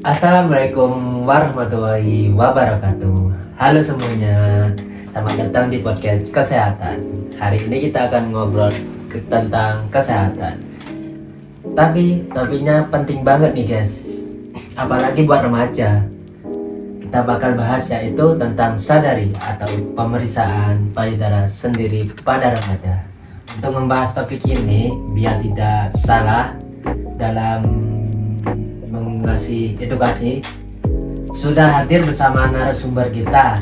Assalamualaikum warahmatullahi wabarakatuh. Halo semuanya, selamat datang di podcast kesehatan. Hari ini kita akan ngobrol tentang kesehatan. Tapi topiknya penting banget nih guys, apalagi buat remaja. Kita bakal bahas yaitu tentang sadari atau pemeriksaan payudara sendiri pada remaja. Untuk membahas topik ini biar tidak salah dalam mengasih edukasi, sudah hadir bersama narasumber kita,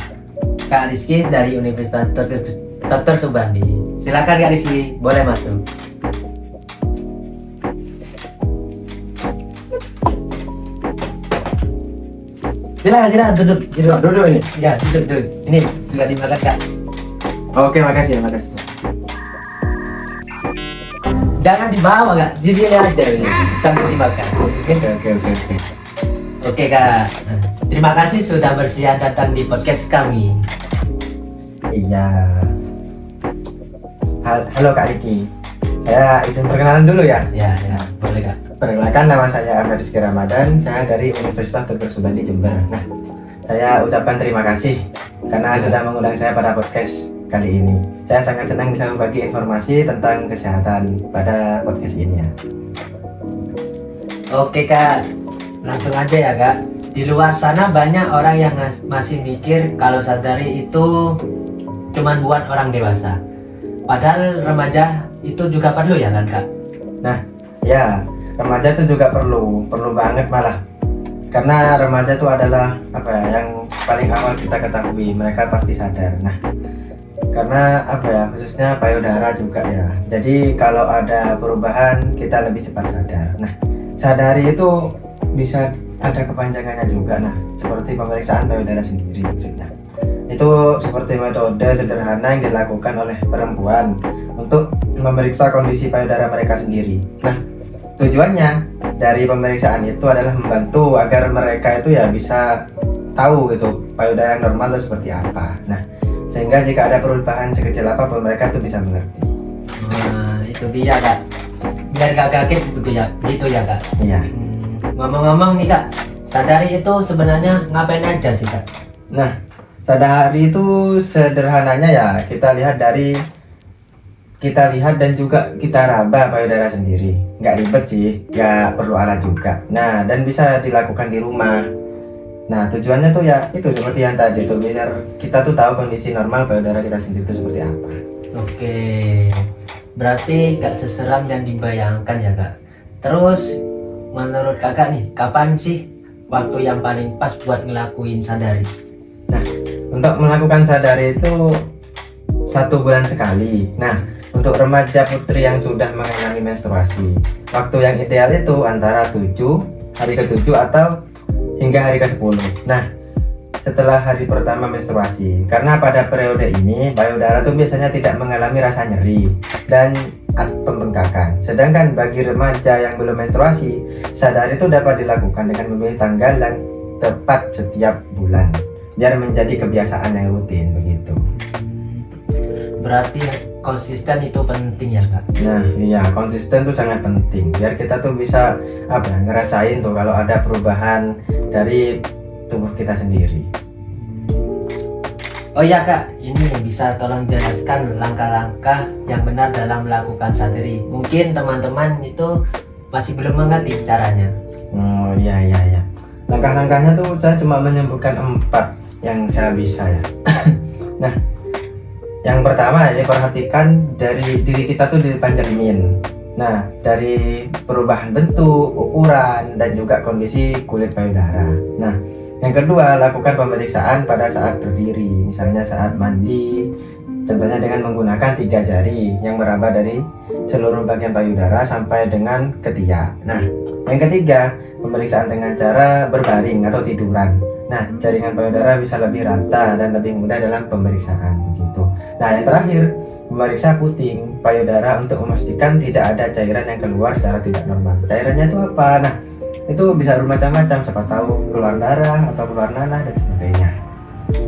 Kak Rizky dari Universitas Dr. Subandi. Silakan Kak Rizky, boleh masuk. Silakan duduk ini. Ya, duduk. Ini juga dimakan Kak. Oke, makasih. Jangan dibawa Kak, di sini aja ini, tanpa dimakan. Oke. Oke Kak, terima kasih sudah bersedia datang di podcast kami. Iya. Halo Kak Riki. Saya izin perkenalan dulu ya. Ya, boleh Kak. Perkenalkan, nama saya Ahmad Rizky Ramadan. Saya dari Universitas Dr. Subandi Jember. Nah, saya ucapkan terima kasih karena sudah mengundang saya pada podcast kali ini. Saya sangat senang bisa berbagi informasi tentang kesehatan pada podcast ini ya. Oke Kak, langsung aja ya Kak. Di luar sana banyak orang yang masih mikir kalau sadari itu cuman buat orang dewasa. Padahal remaja itu juga perlu ya kan Kak? Nah, ya, remaja itu juga perlu banget malah. Karena remaja itu adalah yang paling awal kita ketahui, mereka pasti sadar. Nah, karena khususnya payudara juga ya. Jadi kalau ada perubahan kita lebih cepat sadar. Nah, sadari itu bisa ada kepanjangannya juga. Nah, seperti pemeriksaan payudara sendiri maksudnya. Itu seperti metode sederhana yang dilakukan oleh perempuan untuk memeriksa kondisi payudara mereka sendiri. Nah, tujuannya dari pemeriksaan itu adalah membantu agar mereka itu ya bisa tahu gitu payudara yang normal itu seperti apa. Nah, sehingga jika ada perubahan sekecil apapun mereka tuh bisa mengerti. Nah, itu dia Kak. Biar gak kaget gitu ya Kak. Iya. Ngomong-ngomong nih Kak, sadari itu sebenarnya ngapain aja sih Kak? Nah, sadari itu sederhananya ya kita lihat dan juga kita raba payudara sendiri. Nggak ribet sih, nggak perlu alat juga. Nah, dan bisa dilakukan di rumah. Nah, tujuannya tuh ya itu seperti yang tadi tuh, biar kita tuh tahu kondisi normal payudara kita sendiri itu seperti apa. Oke, berarti gak seseram yang dibayangkan ya Kak. Terus menurut kakak nih, kapan sih waktu yang paling pas buat ngelakuin sadari? Nah, untuk melakukan sadari itu 1 bulan sekali. Nah, untuk remaja putri yang sudah mengalami menstruasi, waktu yang ideal itu antara hari ke-7 atau hingga hari ke-10. Nah, setelah hari pertama menstruasi, karena pada periode ini payudara itu biasanya tidak mengalami rasa nyeri dan pembengkakan. Sedangkan bagi remaja yang belum menstruasi, sadari itu dapat dilakukan dengan memilih tanggal yang tepat setiap bulan, biar menjadi kebiasaan yang rutin begitu. Berarti konsisten itu penting ya Kak? Nah iya, konsisten tuh sangat penting biar kita tuh bisa ngerasain tuh kalau ada perubahan dari tubuh kita sendiri. Oh iya Kak, ini bisa tolong jelaskan langkah-langkah yang benar dalam melakukan sadari. Mungkin teman-teman itu masih belum mengerti caranya. Oh iya. Langkah-langkahnya tuh saya cuma menyebutkan 4 yang saya bisa ya. Nah, yang pertama ini perhatikan dari diri kita tuh diripan cermin. Nah, dari perubahan bentuk, ukuran, dan juga kondisi kulit payudara. Nah, yang kedua, lakukan pemeriksaan pada saat berdiri, misalnya saat mandi, contohnya dengan menggunakan 3 jari yang meraba dari seluruh bagian payudara sampai dengan ketiak. Nah, yang ketiga, pemeriksaan dengan cara berbaring atau tiduran. Nah, jaringan payudara bisa lebih rata dan lebih mudah dalam pemeriksaan begitu. Nah, yang terakhir, memeriksa puting payudara untuk memastikan tidak ada cairan yang keluar secara tidak normal. Cairannya itu apa? Nah, itu bisa bermacam-macam, siapa tahu keluar darah atau keluar nanah dan sebagainya.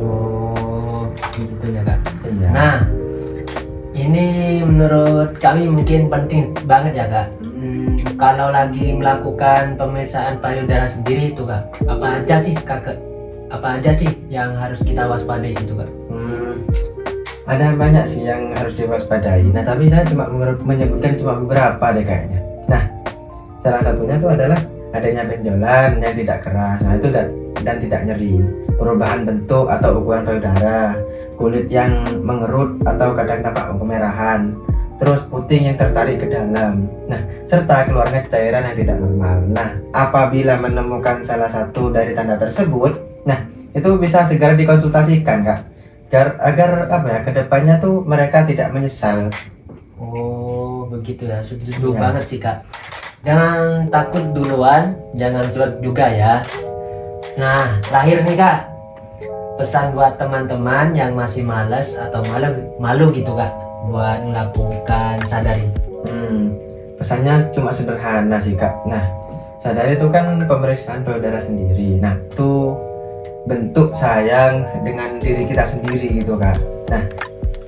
Oh, gitu ya Kak. Iya. Nah, ini menurut kami mungkin penting banget ya Kak. Kalau lagi melakukan pemeriksaan payudara sendiri itu kak, apa aja sih kakak? Apa aja sih yang harus kita waspadai itu kak? Ada banyak sih yang harus diwaspadai. Nah, tapi saya cuma menyebutkan cuma beberapa deh kayaknya. Nah, salah satunya itu adalah adanya benjolan yang tidak keras. Nah, itu dan tidak nyeri. Perubahan bentuk atau ukuran payudara, kulit yang mengerut atau kadang tampak kemerahan, terus puting yang tertarik ke dalam. Nah, serta keluarnya cairan yang tidak normal. Nah, apabila menemukan salah satu dari tanda tersebut, nah itu bisa segera dikonsultasikan kak, agar apa ya, kedepannya tuh mereka tidak menyesal. Oh begitu ya, setuju Iya. banget sih kak. Jangan takut duluan, jangan cuek juga ya. Nah, terakhir nih kak, pesan buat teman-teman yang masih malas atau malu gitu kak, buat melakukan sadari. Pesannya cuma sederhana sih kak. Nah, sadari itu kan pemeriksaan payudara sendiri. Nah, itu bentuk sayang dengan diri kita sendiri gitu kak. Nah,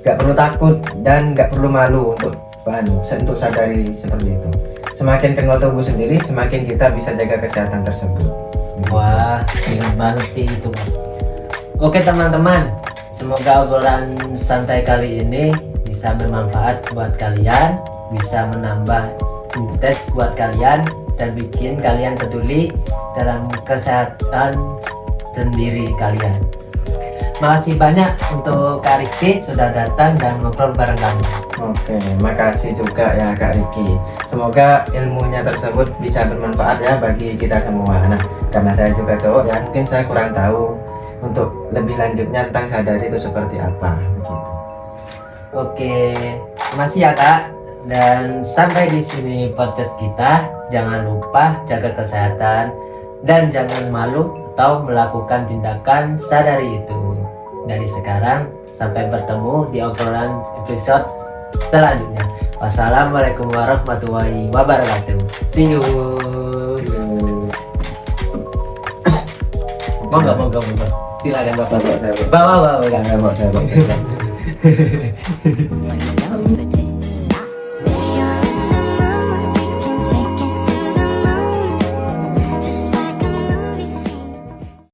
gak perlu takut dan gak perlu malu untuk sadari seperti itu. Semakin kenal tubuh sendiri, semakin kita bisa jaga kesehatan tersebut. Wah, ingat banget sih itu kak. Oke teman-teman, semoga obrolan santai kali ini bisa bermanfaat buat kalian, bisa menambah intens buat kalian, dan bikin kalian peduli dalam kesehatan sendiri kalian. Makasih banyak untuk Kak Riki sudah datang dan ngobrol bareng kami. Oke, makasih juga ya Kak Riki. Semoga ilmunya tersebut bisa bermanfaat ya bagi kita semua. Nah, karena saya juga cowok ya, mungkin saya kurang tahu untuk lebih lanjutnya tentang sadari itu seperti apa begitu. Oke, makasih ya Kak. Dan sampai di sini podcast kita. Jangan lupa jaga kesehatan dan jangan malu atau melakukan tindakan sadari itu. Dari sekarang sampai bertemu di obrolan episode selanjutnya. Wassalamualaikum warahmatullahi wabarakatuh. See you. Monggo. Silakan Bapak. Bawa. Saya bawa.